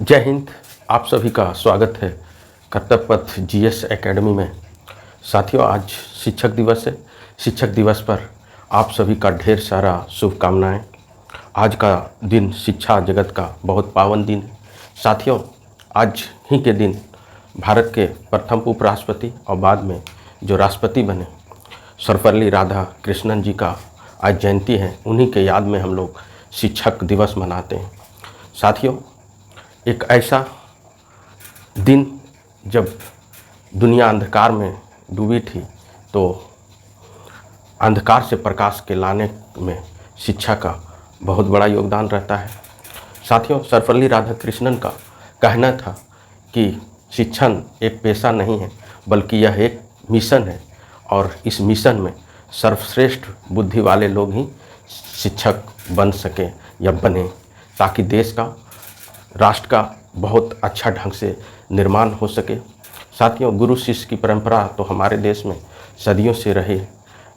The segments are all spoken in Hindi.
जय हिंद। आप सभी का स्वागत है कर्तव्य पथ जीएस एकेडमी में। साथियों, आज शिक्षक दिवस है। शिक्षक दिवस पर आप सभी का ढेर सारा शुभकामनाएं। आज का दिन शिक्षा जगत का बहुत पावन दिन है। साथियों, आज ही के दिन भारत के प्रथम उपराष्ट्रपति और बाद में जो राष्ट्रपति बने सर्वपल्ली राधाकृष्णन जी का आज जयंती है। उन्हीं के याद में हम लोग शिक्षक दिवस मनाते हैं। साथियों, एक ऐसा दिन जब दुनिया अंधकार में डूबी थी, तो अंधकार से प्रकाश के लाने में शिक्षा का बहुत बड़ा योगदान रहता है। साथियों, सर्वपल्ली राधाकृष्णन का कहना था कि शिक्षण एक पेशा नहीं है, बल्कि यह एक मिशन है, और इस मिशन में सर्वश्रेष्ठ बुद्धि वाले लोग ही शिक्षक बन सकें या बने, ताकि देश का, राष्ट्र का बहुत अच्छा ढंग से निर्माण हो सके। साथियों, गुरु शिष्य की परंपरा तो हमारे देश में सदियों से रही है।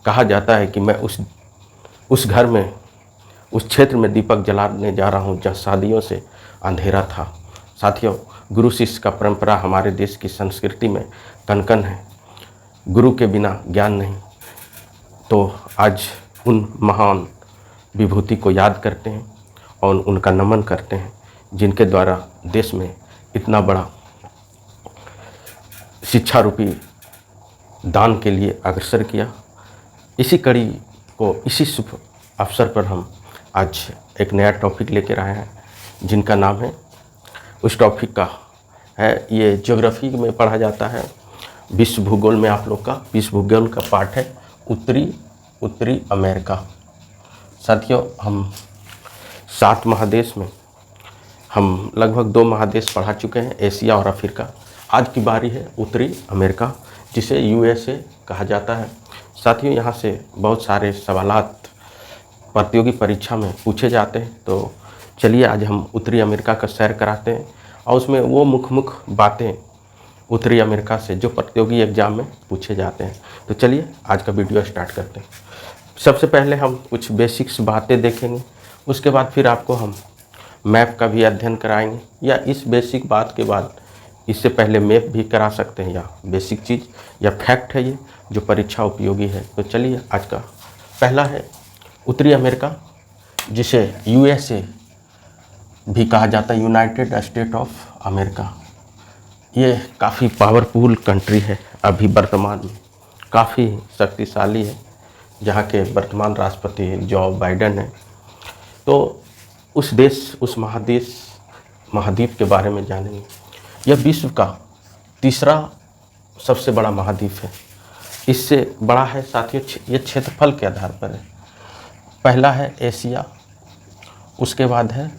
कहा जाता है कि मैं उस घर में, उस क्षेत्र में दीपक जलाने जा रहा हूँ जहाँ सदियों से अंधेरा था। साथियों, गुरु शिष्य का परंपरा हमारे देश की संस्कृति में कन-कन है। गुरु के बिना ज्ञान नहीं। तो आज उन महान विभूति को याद करते हैं और उनका नमन करते हैं, जिनके द्वारा देश में इतना बड़ा शिक्षा रूपी दान के लिए अग्रसर किया। इसी कड़ी को, इसी शुभ अवसर पर हम आज एक नया टॉपिक लेकर आए हैं, जिनका नाम है, उस टॉपिक का है, ये ज्योग्राफी में पढ़ा जाता है, विश्व भूगोल में आप लोग का विश्व भूगोल का पाठ है, उत्तरी अमेरिका। साथियों, हम 7 महादेश में हम लगभग 2 महादेश पढ़ा चुके हैं, एशिया और अफ्रीका। आज की बारी है उत्तरी अमेरिका, जिसे यूएसए कहा जाता है। साथियों, यहाँ से बहुत सारे सवालात प्रतियोगी परीक्षा में पूछे जाते हैं। तो चलिए आज हम उत्तरी अमेरिका का सैर कराते हैं, और उसमें वो मुख्य बातें उत्तरी अमेरिका से जो प्रतियोगी एग्जाम में पूछे जाते हैं। तो चलिए आज का वीडियो स्टार्ट करते हैं। सबसे पहले हम कुछ बेसिक्स बातें देखेंगे, उसके बाद फिर आपको हम मैप का भी अध्ययन कराएंगे, या इस बेसिक बात के बाद इससे पहले मैप भी करा सकते हैं, या बेसिक चीज़ या फैक्ट है ये जो परीक्षा उपयोगी है। तो चलिए आज का पहला है उत्तरी अमेरिका, जिसे यूएसए भी कहा जाता है, यूनाइटेड स्टेट ऑफ अमेरिका। ये काफ़ी पावरफुल कंट्री है, अभी वर्तमान में काफ़ी शक्तिशाली है, जहाँ के वर्तमान राष्ट्रपति जो बाइडेन है। तो उस देश, उस महाद्वीप के बारे में जानेंगे। यह विश्व का तीसरा सबसे बड़ा महाद्वीप है। इससे बड़ा है साथियों, ये क्षेत्रफल के आधार पर है। पहला है एशिया, उसके बाद है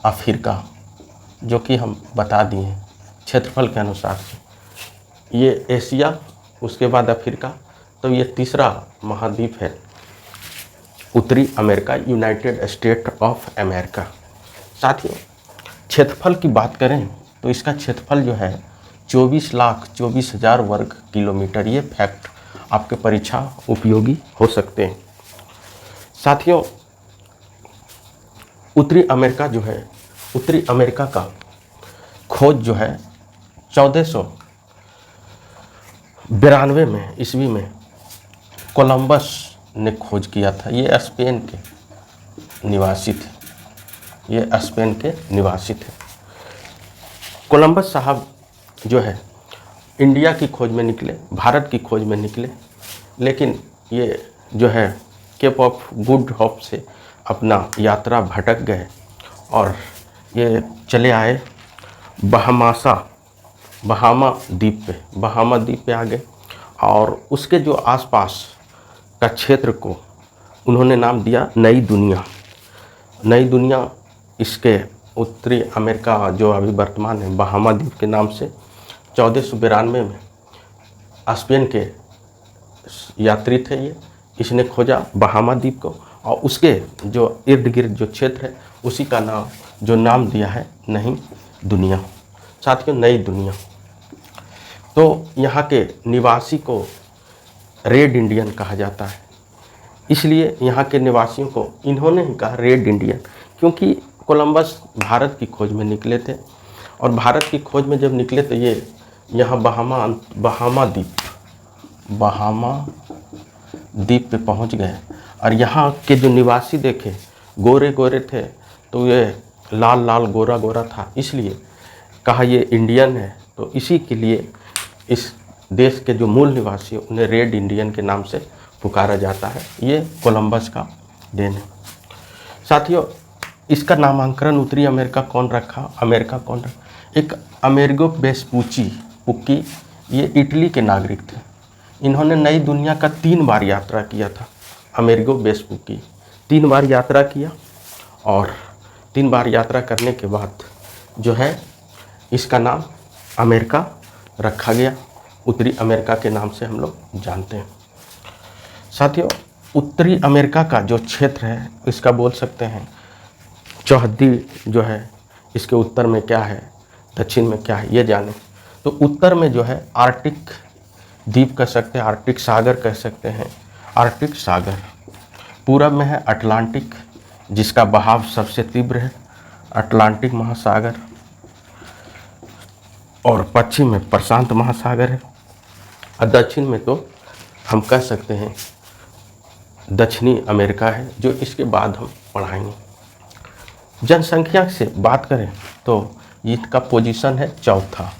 अफ्रीका, जो कि हम बता दिए हैं क्षेत्रफल के अनुसार से। ये एशिया, उसके बाद अफ्रीका, तो ये तीसरा महाद्वीप है उत्तरी America, United state of America. साथियों, क्षेत्रफल की बात करें तो इसका क्षेत्रफल जो है 24,24,000 वर्ग किलोमीटर। ये फैक्ट आपके परीक्षा उपयोगी हो सकते हैं। साथियों, उत्तरी अमेरिका जो है, उत्तरी अमेरिका का खोज जो है 1492 में ईस्वी में कोलंबस ने खोज किया था। ये स्पेन के निवासी थे, ये स्पेन के निवासी थे। कोलंबस साहब जो है इंडिया की खोज में निकले, भारत की खोज में निकले, लेकिन ये जो है केप ऑफ गुड होप से अपना यात्रा भटक गए और ये चले आए बहामा द्वीप पे आ गए, और उसके जो आसपास का क्षेत्र को उन्होंने नाम दिया नई दुनिया। नई दुनिया इसके उत्तरी अमेरिका जो अभी वर्तमान है बहामा द्वीप के नाम से 1492 में स्पेन के यात्री थे ये, इसने खोजा बहामा द्वीप को, और उसके जो इर्द गिर्द जो क्षेत्र है उसी का नाम दिया है नई दुनिया। साथियों, नई दुनिया, तो यहाँ के निवासी को रेड इंडियन कहा जाता है। इसलिए यहाँ के निवासियों को इन्होंने ही कहा रेड इंडियन, क्योंकि कोलंबस भारत की खोज में निकले थे और भारत की खोज में जब निकले तो ये यहाँ बहामा द्वीप पे पहुँच गए और यहाँ के जो निवासी देखे गोरे गोरे थे तो ये लाल लाल गोरा गोरा था, इसलिए कहा ये इंडियन है। तो इसी के लिए इस देश के जो मूल निवासी उन्हें रेड इंडियन के नाम से पुकारा जाता है। ये कोलंबस का देन है। साथियों, इसका नामांकन उत्तरी अमेरिका कौन रखा? एक अमेरिगो वेस्पुक्ची, ये इटली के नागरिक थे। इन्होंने नई दुनिया का 3 बार यात्रा किया था। अमेरिगो वेस्पुक्ची 3 बार यात्रा किया और 3 बार यात्रा करने के बाद जो है इसका नाम अमेरिका रखा गया। उत्तरी अमेरिका के नाम से हम लोग जानते हैं। साथियों, उत्तरी अमेरिका का जो क्षेत्र है इसका बोल सकते हैं चौहद्दी जो है, इसके उत्तर में क्या है, दक्षिण में क्या है, ये जाने। तो उत्तर में जो है आर्कटिक द्वीप कह सकते हैं, आर्कटिक सागर कह सकते हैं, आर्कटिक सागर। पूरब में है अटलांटिक, जिसका बहाव सबसे तीव्र है, अटलांटिक महासागर। और पश्चिम में प्रशांत महासागर है और दक्षिण में तो हम कह सकते हैं दक्षिणी अमेरिका है, जो इसके बाद हम पढ़ाएंगे। जनसंख्या से बात करें तो इसका पोजीशन है 4था।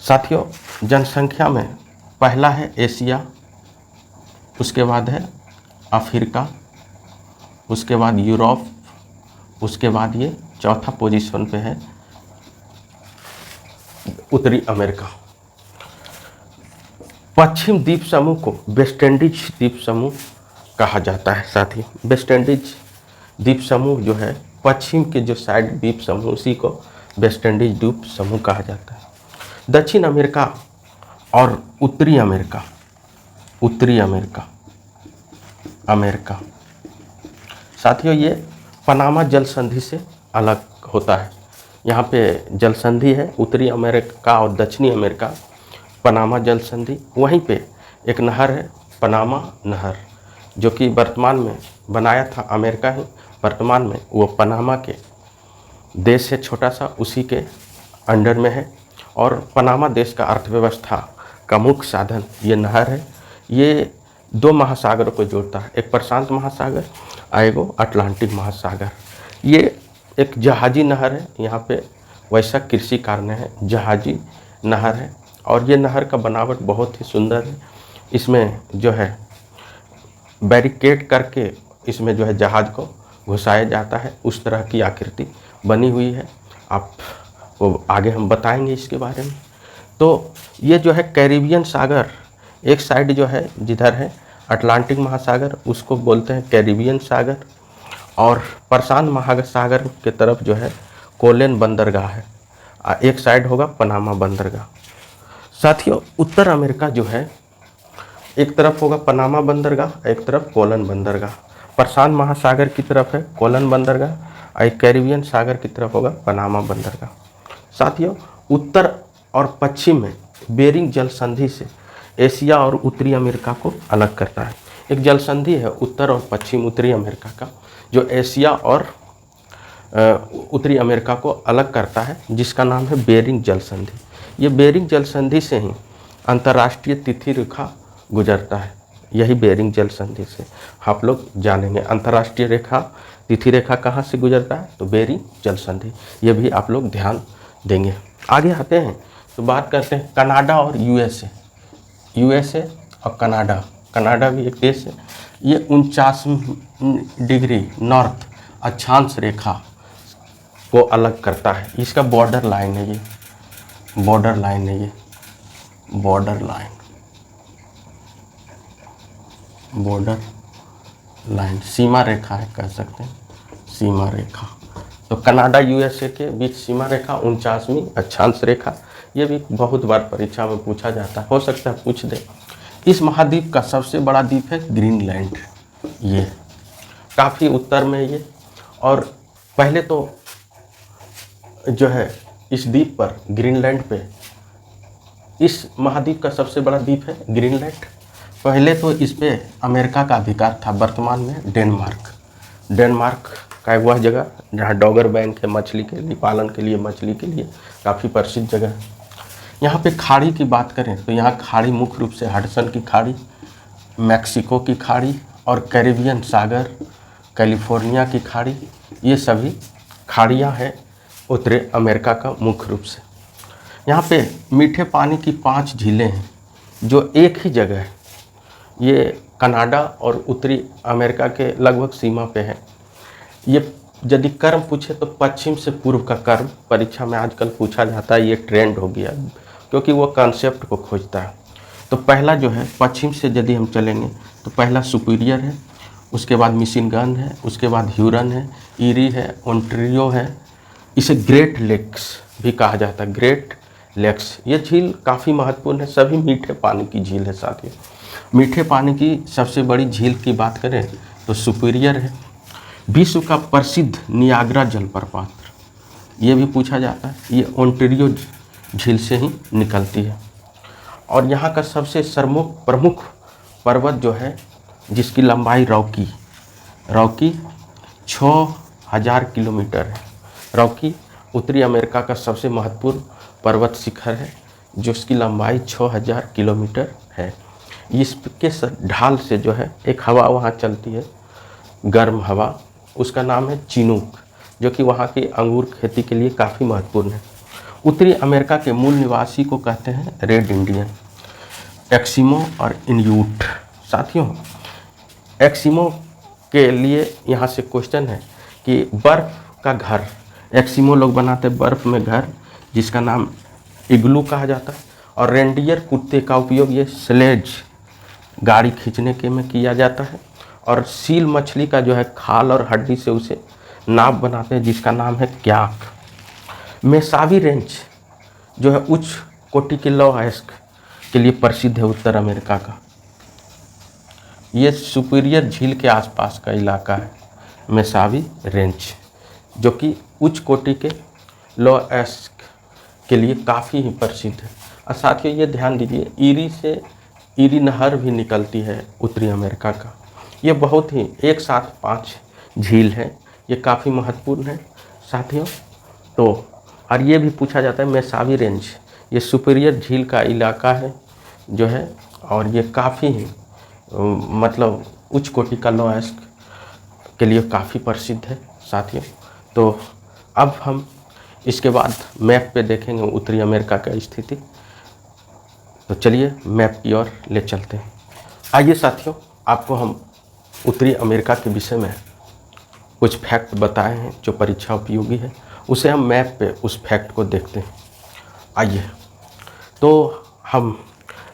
साथियों, जनसंख्या में पहला है एशिया, उसके बाद है अफ्रीका, उसके बाद यूरोप, उसके बाद ये चौथा पोजीशन पे है उत्तरी अमेरिका। पश्चिम द्वीप समूह को वेस्ट इंडीज द्वीप समूह कहा जाता है। साथ ही वेस्ट इंडीज द्वीप समूह जो है पश्चिम के जो साइड द्वीप समूह, उसी को वेस्ट इंडीज द्वीप समूह कहा जाता है। दक्षिण अमेरिका और उत्तरी अमेरिका साथियों, ये पनामा जल संधि से अलग होता है। यहाँ पे जल संधि है उत्तरी अमेरिका और दक्षिणी अमेरिका, पनामा जल संधि। वहीं पे एक नहर है पनामा नहर, जो कि वर्तमान में बनाया था अमेरिका ही, वर्तमान में वो पनामा के देश है छोटा सा, उसी के अंडर में है। और पनामा देश का अर्थव्यवस्था का मुख्य साधन ये नहर है। ये 2 महासागरों को जोड़ता है, एक प्रशांत महासागर और एक अटलांटिक महासागर। ये एक जहाजी नहर है, यहाँ पे वैसा कृषि कार्य है, जहाजी नहर है। और ये नहर का बनावट बहुत ही सुंदर है। इसमें जो है बैरिकेड करके इसमें जो है जहाज को घुसाया जाता है, उस तरह की आकृति बनी हुई है। आप वो आगे हम बताएंगे इसके बारे में। तो ये जो है कैरिबियन सागर, एक साइड जो है जिधर है अटलांटिक महासागर, उसको बोलते हैं कैरिबियन सागर। और प्रशांत महासागर के तरफ जो है कोलेन बंदरगाह है, एक साइड होगा पनामा बंदरगाह। साथियों, उत्तर अमेरिका जो है एक तरफ होगा पनामा बंदरगाह, एक तरफ कोलन बंदरगाह। प्रशांत महासागर की तरफ है कोलन बंदरगाह और कैरिबियन सागर की तरफ होगा पनामा बंदरगाह। साथियों, उत्तर और पश्चिम में बेरिंग जल संधि से एशिया और उत्तरी अमेरिका को अलग करता है। एक जल संधि है उत्तर और पश्चिम उत्तरी अमेरिका का, जो एशिया और उत्तरी अमेरिका को अलग करता है, जिसका नाम है बेरिंग जल संधि। ये बेरिंग जल संधि से ही अंतर्राष्ट्रीय तिथि रेखा गुजरता है। यही बेरिंग जल संधि से आप लोग जानेंगे अंतर्राष्ट्रीय रेखा, तिथि रेखा कहाँ से गुजरता है, तो बेरिंग जल संधि। ये भी आप लोग ध्यान देंगे। आगे आते हैं तो बात करते हैं कनाडा और यूएसए और कनाडा भी एक देश है। ये 49 डिग्री नॉर्थ अक्षांश रेखा को अलग करता है। इसका बॉर्डर लाइन है, ये बॉर्डर लाइन सीमा रेखा है, कह सकते हैं सीमा रेखा। तो कनाडा यूएसए के बीच सीमा रेखा 49वीं अक्षांश रेखा। ये भी बहुत बार परीक्षा में पूछा जाता है, हो सकता है पूछ दे। इस महाद्वीप का सबसे बड़ा द्वीप है ग्रीनलैंड, ये काफ़ी उत्तर में ये। और पहले तो जो है इस द्वीप पर ग्रीनलैंड पे, इस महाद्वीप का सबसे बड़ा द्वीप है ग्रीनलैंड। पहले तो इस पे अमेरिका का अधिकार था, वर्तमान में डेनमार्क का वह जगह जहाँ डॉगर बैंक है, मछली के लिए पालन के लिए, मछली के लिए काफ़ी प्रसिद्ध जगह है। यहाँ पे खाड़ी की बात करें तो यहाँ खाड़ी मुख्य रूप से हडसन की खाड़ी, मैक्सिको की खाड़ी और कैरिबियन सागर, कैलिफोर्निया की खाड़ी, ये सभी खाड़ियाँ हैं उत्तरी अमेरिका का मुख्य रूप से। यहाँ पे मीठे पानी की 5 झीलें हैं जो एक ही जगह है। ये कनाडा और उत्तरी अमेरिका के लगभग सीमा पे है। ये यदि कर्म पूछे तो पश्चिम से पूर्व का कर्म परीक्षा में आजकल पूछा जाता है। ये ट्रेंड हो गया क्योंकि वो कॉन्सेप्ट को खोजता है। तो पहला जो है पश्चिम से यदि हम चलेंगे तो पहला सुपीरियर है, उसके बाद मिशिगन है, उसके बाद ह्यूरन है, ईरी है, ओंटारियो है। इसे ग्रेट लेक्स भी कहा जाता है, ग्रेट लेक्स। ये झील काफ़ी महत्वपूर्ण है, सभी मीठे पानी की झील है साथियों। मीठे पानी की सबसे बड़ी झील की बात करें तो सुपीरियर है। विश्व का प्रसिद्ध नियाग्रा जलप्रपात, ये भी पूछा जाता है, ये ओंटारियो झील से ही निकलती है। और यहाँ का सबसे प्रमुख पर्वत जो है जिसकी लंबाई रॉकी 6000 किलोमीटर है। रॉकी उत्तरी अमेरिका का सबसे महत्वपूर्ण पर्वत शिखर है जिसकी लंबाई 6000 किलोमीटर है। इसके ढाल से जो है एक हवा वहाँ चलती है, गर्म हवा, उसका नाम है चिनूक, जो कि वहाँ की अंगूर खेती के लिए काफ़ी महत्वपूर्ण है। उत्तरी अमेरिका के मूल निवासी को कहते हैं रेड इंडियन, एस्किमो और इन्यूट। साथियों, एस्किमो के लिए यहाँ से क्वेश्चन है कि बर्फ़ का घर, एस्किमो लोग बनाते हैं बर्फ़ में घर जिसका नाम इग्लू कहा जाता है। और रेंडियर कुत्ते का उपयोग ये स्लेज गाड़ी खींचने के में किया जाता है। और सील मछली का जो है खाल और हड्डी से उसे नाव बनाते हैं जिसका नाम है क्याक। मेसावी रेंज जो है उच्च कोटि के लौह-अयस्क के लिए प्रसिद्ध है उत्तर अमेरिका का। ये सुपीरियर झील के आसपास का इलाका है मेसावी रेंज, जो कि उच्च कोटि के लौह-अयस्क के लिए काफ़ी ही प्रसिद्ध है। और साथियों ये ध्यान दीजिए, ईरी से ईरी नहर भी निकलती है उत्तरी अमेरिका का। ये बहुत ही एक साथ 5 झील है, ये काफ़ी महत्वपूर्ण है साथियों। तो और ये भी पूछा जाता है मेसावी रेंज, ये सुपीरियर झील का इलाका है जो है, और ये काफ़ी ही मतलब उच्च कोटि का लौह-अयस्क के लिए काफ़ी प्रसिद्ध है साथियों। तो अब हम इसके बाद मैप पे देखेंगे उत्तरी अमेरिका का स्थिति। तो चलिए मैप की ओर ले चलते हैं। आइए साथियों, आपको हम उत्तरी अमेरिका के विषय में कुछ फैक्ट बताए हैं जो परीक्षा उपयोगी है, उसे हम मैप पे उस फैक्ट को देखते हैं। आइए, तो हम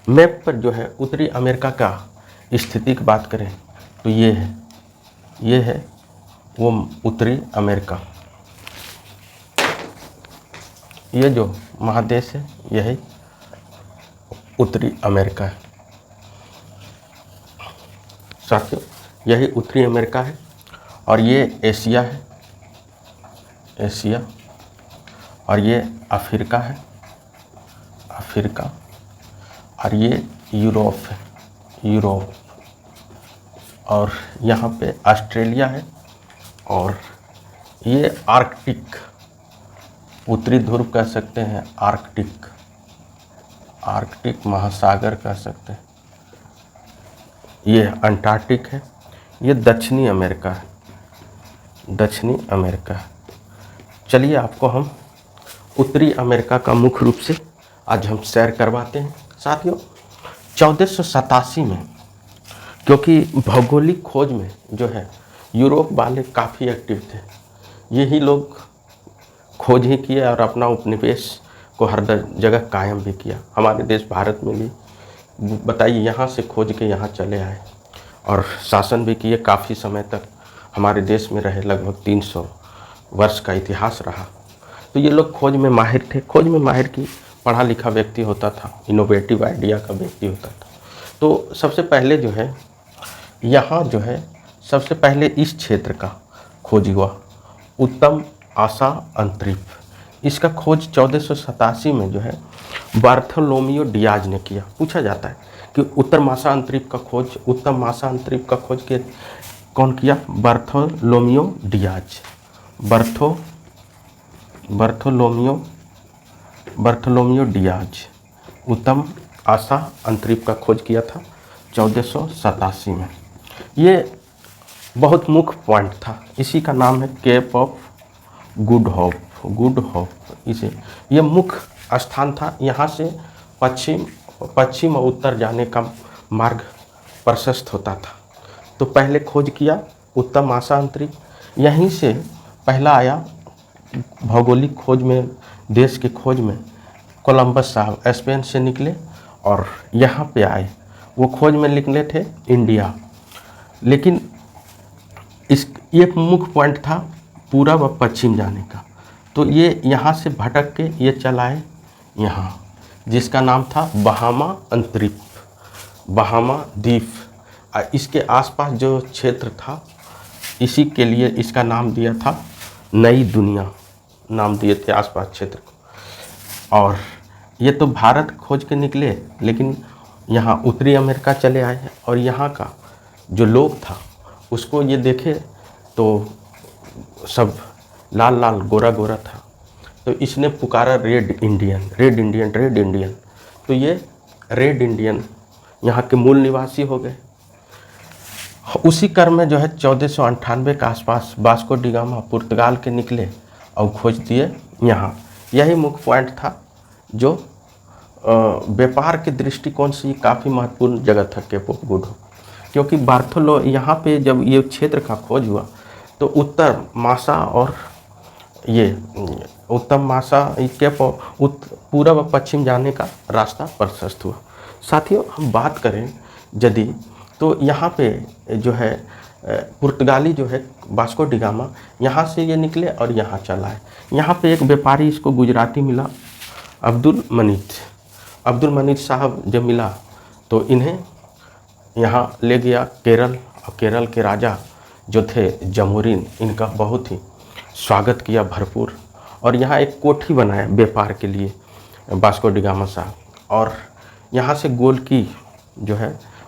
मैप पर जो है उत्तरी अमेरिका का स्थिति की बात करें तो ये है वो उत्तरी अमेरिका। ये जो महादेश है यही उत्तरी अमेरिका है साथियों, यही उत्तरी अमेरिका है। और ये एशिया है, एशिया। और ये अफ्रीका है, अफ्रीका। और ये यूरोप है, यूरोप। और यहाँ पे ऑस्ट्रेलिया है। और ये आर्कटिक, उत्तरी ध्रुव कह सकते हैं, आर्कटिक, आर्कटिक महासागर कह सकते हैं। ये अंटार्कटिक है। ये दक्षिणी अमेरिका है, दक्षिणी अमेरिका है। चलिए आपको हम उत्तरी अमेरिका का मुख्य रूप से आज हम सैर करवाते हैं साथियों। 1487 में, क्योंकि भौगोलिक खोज में जो है यूरोप वाले काफ़ी एक्टिव थे, यही लोग खोज ही किया और अपना उपनिवेश को हर जगह कायम भी किया। हमारे देश भारत में भी बताइए, यहाँ से खोज के यहाँ चले आए और शासन भी किए, काफ़ी समय तक हमारे देश में रहे, लगभग 300 वर्ष का इतिहास रहा। तो ये लोग खोज में माहिर थे। खोज में माहिर की पढ़ा लिखा व्यक्ति होता था, इनोवेटिव आइडिया का व्यक्ति होता था। तो सबसे पहले जो है यहाँ जो है सबसे पहले इस क्षेत्र का खोज हुआ, उत्तम आशा अंतरिक्ष। इसका खोज 1487 में जो है बार्थोलोमियो डियाज ने किया। पूछा जाता है कि उत्तम आशा अंतरिक्ष का खोज किए कौन किया? Bartolomeu Diaz. बार्थोलोमियो डियाज उत्तम आशा अंतरिक्ष का खोज किया था 1487 में। ये बहुत मुख्य पॉइंट था। इसी का नाम है केप ऑफ गुड होप। इसे ये मुख्य स्थान था। यहाँ से पश्चिम और उत्तर जाने का मार्ग प्रशस्त होता था। तो पहले खोज किया उत्तम आशा अंतरिक्ष, यहीं से पहला आया भौगोलिक खोज में, देश के खोज में कोलंबस साहब स्पेन से निकले और यहाँ पे आए। वो खोज में निकले थे इंडिया, लेकिन ये मुख्य पॉइंट था पूरब व पश्चिम जाने का। तो ये यहाँ से भटक के ये चलाए यहाँ, जिसका नाम था बहामा द्वीप। इसके आसपास जो क्षेत्र था, इसी के लिए इसका नाम दिया था नई दुनिया, नाम दिए थे आसपास क्षेत्र को। और ये तो भारत खोज के निकले, लेकिन यहाँ उत्तरी अमेरिका चले आए और यहाँ का जो लोग था उसको ये देखे तो सब लाल लाल गोरा गोरा था। तो इसने पुकारा रेड इंडियन। तो ये रेड इंडियन यहाँ के मूल निवासी हो गए। उसी क्रम में जो है 1498 के आसपास वास्को डी गामा पुर्तगाल के निकले और खोज दिए यहाँ। यही मुख्य पॉइंट था जो व्यापार के दृष्टिकोण से काफ़ी महत्वपूर्ण जगह था केप ऑफ गुड होप, क्योंकि बार्थोलो यहाँ पे जब ये क्षेत्र का खोज हुआ तो उत्तर मासा और ये उत्तम मासा केप पूरब व पश्चिम जाने का रास्ता प्रशस्त हुआ। साथियों, हम बात करें यदि तो यहाँ पे जो है पुर्तगाली जो है वास्को डी गामा, यहाँ से ये निकले और यहाँ चला है। यहाँ पे एक व्यापारी, इसको गुजराती मिला, अब्दुल मनीत साहब जब मिला तो इन्हें यहाँ ले गया केरल, और केरल के राजा जो थे जमोरिन, इनका बहुत ही स्वागत किया भरपूर, और यहाँ एक कोठी बनाया व्यापार के लिए वास्को डी गामा साहब। और यहाँ से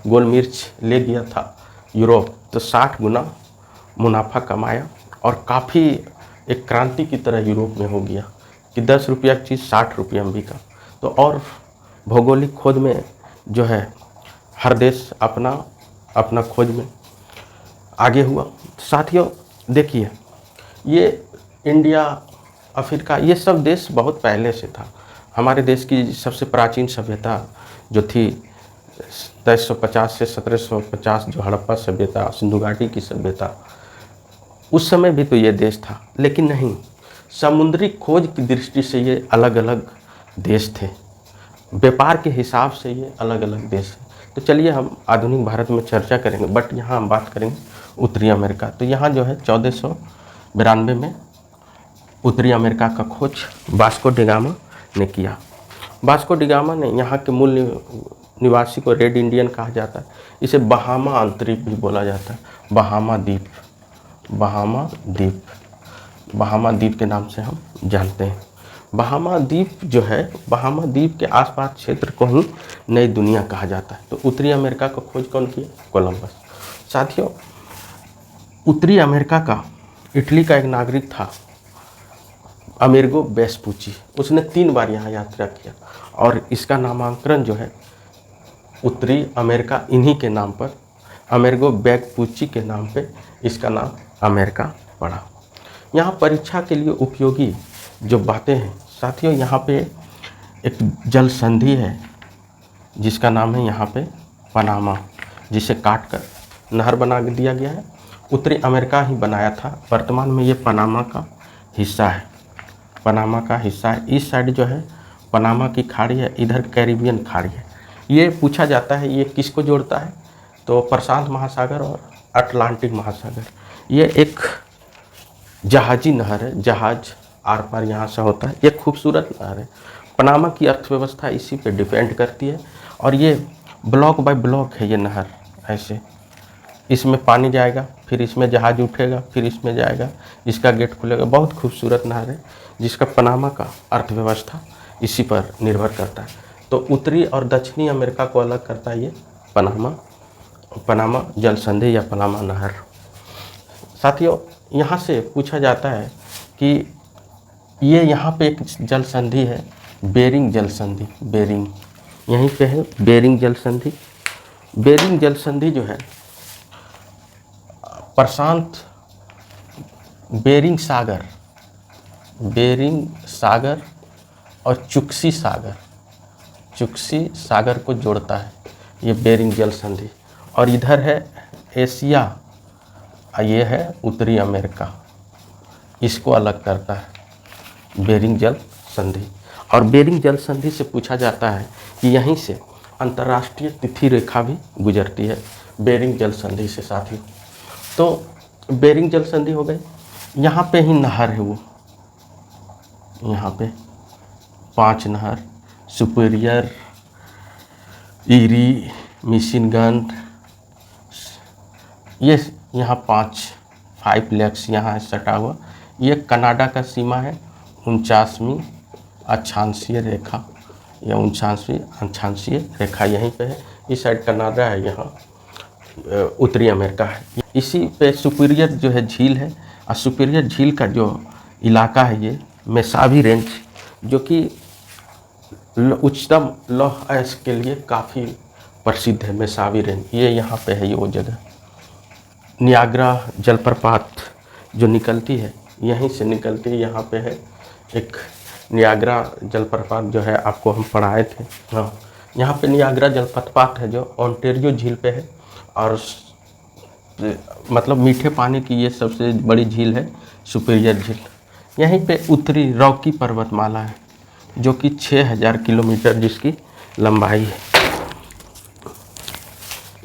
गोल मिर्च ले गया था यूरोप, तो 60 गुना मुनाफा कमाया और काफ़ी एक क्रांति की तरह यूरोप में हो गया कि 10 रुपया की चीज़ 60 रुपया में बिका। तो और भौगोलिक खोज में जो है हर देश अपना खोज में आगे हुआ। साथियों देखिए, ये इंडिया, अफ्रीका, ये सब देश बहुत पहले से था। हमारे देश की सबसे प्राचीन सभ्यता जो थी 2350 से 1750, जो हड़प्पा सभ्यता, सिंधु घाटी की सभ्यता, उस समय भी तो ये देश था। लेकिन नहीं, समुद्री खोज की दृष्टि से ये अलग अलग देश थे, व्यापार के हिसाब से ये अलग अलग देश हैं। तो चलिए हम आधुनिक भारत में चर्चा करेंगे, बट यहाँ हम बात करेंगे उत्तरी अमेरिका। तो यहाँ जो है 1492 में उत्तरी अमेरिका का खोज वास्को डी गामा ने किया। वास्को डी गामा ने यहाँ के मूल निवासी को रेड इंडियन कहा जाता है। इसे बहामा अंतरिक्ष भी बोला जाता है, बहामा द्वीप के नाम से हम जानते हैं। बहामा द्वीप जो है, बहामा द्वीप के आसपास क्षेत्र को ही नई दुनिया कहा जाता है। तो उत्तरी अमेरिका का खोज कौन किया? कोलंबस। साथियों, उत्तरी अमेरिका का इटली का एक नागरिक था अमेरिगो वेस्पुची, उसने 3 बार यहाँ यात्रा किया और इसका नामांकन जो है उत्तरी अमेरिका इन्हीं के नाम पर, अमेरिगो वेस्पुची के नाम पे इसका नाम अमेरिका पड़ा। यहाँ परीक्षा के लिए उपयोगी जो बातें हैं साथियों, यहाँ पे एक जल संधि है जिसका नाम है यहाँ पे पनामा, जिसे काट कर नहर बना दिया गया है। उत्तरी अमेरिका ही बनाया था, वर्तमान में ये पनामा का हिस्सा है। इस साइड जो है पनामा की खाड़ी है, इधर कैरिबियन खाड़ी है। ये पूछा जाता है ये किसको जोड़ता है, तो प्रशांत महासागर और अटलांटिक महासागर। ये एक जहाजी नहर है, जहाज आर पार यहाँ से होता है। ये खूबसूरत नहर है। पनामा की अर्थव्यवस्था इसी पे डिपेंड करती है और ये ब्लॉक बाय ब्लॉक है ये नहर। ऐसे इसमें पानी जाएगा, फिर इसमें जहाज उठेगा, फिर इसमें जाएगा, इसका गेट खुलेगा। बहुत खूबसूरत नहर है जिसका पनामा का अर्थव्यवस्था इसी पर निर्भर करता है। तो उत्तरी और दक्षिणी अमेरिका को अलग करता है ये पनामा जल संधि या पनामा नहर। साथियों, यहाँ से पूछा जाता है कि ये यहाँ पे एक जल संधि है, बेरिंग जल संधि। बेरिंग यहीं पे है, बेरिंग जल संधि। बेरिंग जल संधि जो है प्रशांत बेरिंग सागर और चुक्सी सागर को जोड़ता है ये बेरिंग जल संधि। और इधर है एशिया, ये है उत्तरी अमेरिका, इसको अलग करता है बेरिंग जल संधि। और बेरिंग जल संधि से पूछा जाता है कि यहीं से अंतर्राष्ट्रीय तिथि रेखा भी गुजरती है बेरिंग जल संधि से साथियों। तो बेरिंग जल संधि हो गई। यहाँ पे ही नहर है, वो यहाँ पे 5 नहर, सुपीरियर, ईरी, मिशिगन, ये यहाँ 5 लेक्स यहाँ सटा हुआ। ये कनाडा का सीमा है, 49वीं अक्षांशीय रेखा या 49वीं अक्षांशीय रेखा यहीं पे है। इस साइड कनाडा है, यहाँ उत्तरी अमेरिका है। इसी पे सुपीरियर जो है झील है, और सुपीरियर झील का जो इलाका है ये मेसावी रेंज, जो कि उच्चतम लौह अयस्क के लिए काफ़ी प्रसिद्ध है। मेसावी रेंज ये यहाँ पे है, ये वो जगह। नियाग्रा जलप्रपात जो निकलती है यहीं से निकलती है, यहाँ पे है एक नियाग्रा जलप्रपात जो है, आपको हम पढ़ाए थे। हाँ, यहाँ पे नियाग्रा जलप्रपात है जो ओंटारियो झील पे है। और मतलब मीठे पानी की ये सबसे बड़ी झील है सुपीरियर झील। यहीं पे उत्तरी रॉकी पर्वतमाला है जो कि 6000 किलोमीटर जिसकी लंबाई है।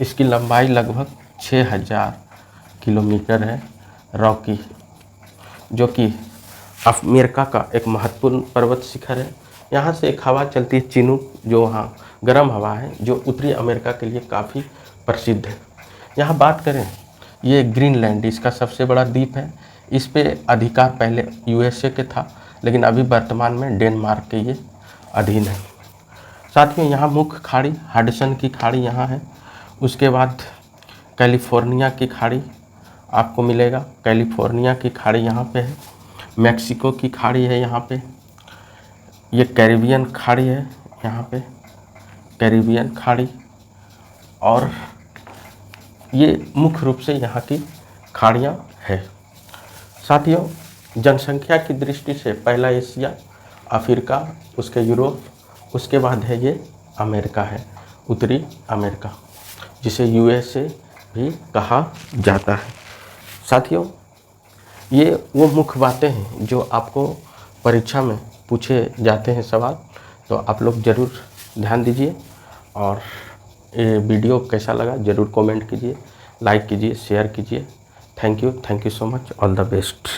इसकी लंबाई लगभग 6000 किलोमीटर है रॉकी, जो कि अमेरिका का एक महत्वपूर्ण पर्वत शिखर है। यहाँ से एक हवा चलती है चिनूक, जो वहाँ गर्म हवा है, जो उत्तरी अमेरिका के लिए काफ़ी प्रसिद्ध है। यहाँ बात करें, ये ग्रीनलैंड इसका सबसे बड़ा द्वीप है। इस पे अधिकार पहले यूएसए के था, लेकिन अभी वर्तमान में डेनमार्क के ये अधीन है। साथियों, यहाँ मुख्य खाड़ी हडसन की खाड़ी यहाँ है। उसके बाद कैलिफोर्निया की खाड़ी आपको मिलेगा, कैलिफोर्निया की खाड़ी यहाँ पे है। मैक्सिको की खाड़ी है यहाँ पे। ये कैरिबियन खाड़ी है यहाँ पे, कैरिबियन खाड़ी। और ये मुख्य रूप से यहाँ की खाड़ियाँ है। साथियों, जनसंख्या की दृष्टि से पहला एशिया, अफ्रीका, उसके यूरोप, उसके बाद है ये अमेरिका है, उत्तरी अमेरिका, जिसे यूएसए भी कहा जाता है। साथियों, ये वो मुख्य बातें हैं जो आपको परीक्षा में पूछे जाते हैं सवाल, तो आप लोग ज़रूर ध्यान दीजिए। और ये वीडियो कैसा लगा ज़रूर कमेंट कीजिए, लाइक कीजिए, शेयर कीजिए। Thank you so much, all the best.